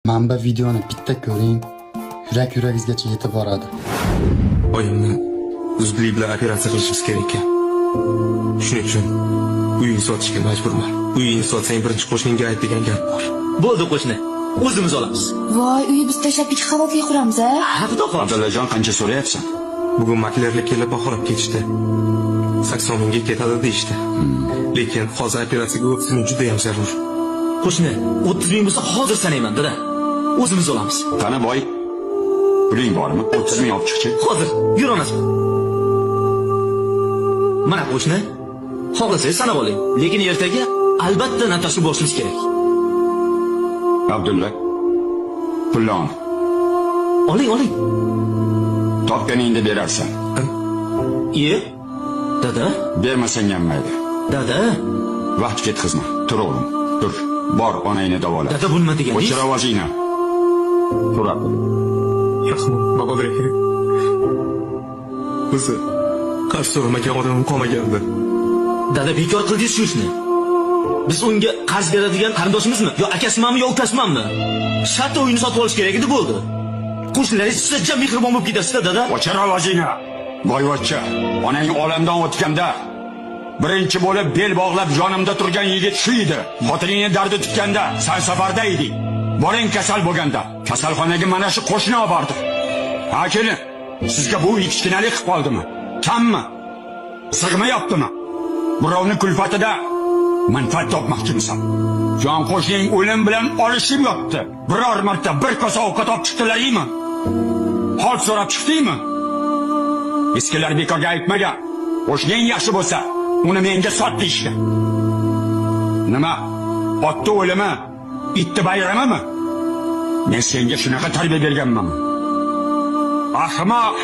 Manba videoni bitta ko'ring, yurak-yuragingizgacha yetib boradi. Oyimni zudlik bilan operatsiya qilishimiz kerak ekan. Shuning uchun uyingni sotishga majburman. Uyingni sotsang birinchi qo'shningga ayt degan gap bor. Bo'ldi qo'shni. O'zimiz olamiz. Voy, uyni biz tashlab ikki qavatli quramiz, a? Ha, xudo xohlasa. Abdullajon qancha so'rayapsan? Bugun maklerlik kelib baholab ketishdi. 80 mingga ketadi deyishdi. Lekin hozir operatsiyaga 30 ming juda ham zarur. Qo'shni, 30 ming bo'lsa hozir sanayman, dada. O'zimiz olamiz. Qani boy? Puling bormi? 30 ming olib chiqchi. Hozir, yur onasi. Mana qo'shni, xohlasangiz sanab oling. Lekin ertaga albatta natashib borishimiz kerak. Abdulla, pulni ol. Oling. Topganingda berarsan. Iye? Dada? Bermasang ham mayli. Dada? Vaqt ketkazma. Tur o'g'lim. Tur. Bor, onangni davola. Dada bu nima deganingiz? O'chir ovozingni. So'rab. Rahmat, babodir kerak. Bizi qarshi so'ramagan odam qolmagandi. Dada bekor qildingiz shu ishni. Biz unga qarz beradigan qarindoshimizmi? Yo akasimanmi, yo ukasimanmi? Shartta uyini sotib olish kerak edi, bo'ldi. Qo'shnilaringiz sizga mehribon bo'lib ketasiz-da, dada. O'chir ovozingni. Boyvachcha, onang olamdan o'tganda birinchi bo'lib bel bog'lab yonimda turgan yigit shu edi. Xotiningni dardi tutganda san safarda eding. Boring kasal bo'lganda kasalxonaga mana shu qo'shni olib bordi. Ha kelin, sizga bu kichkinalik qilib qoldimi? Kammi? Sig'mayaptimi? Birovning kulfatida manfaat topmoqchimisan? Jon qo'shning o'lim bilan olishib yotdi. Biror marta bir kosa ovqat olib chiqdilaringmi? Hol so'rab chiqdingmi? Eskilar bekorga aytmagan. Qo'shning yaxshi bo'lsa, uni menga sot deyishdi. Nima? Otni o'limi, itni bayramimi? Men senga shunaqa tarbiya berganman. Ahmoq!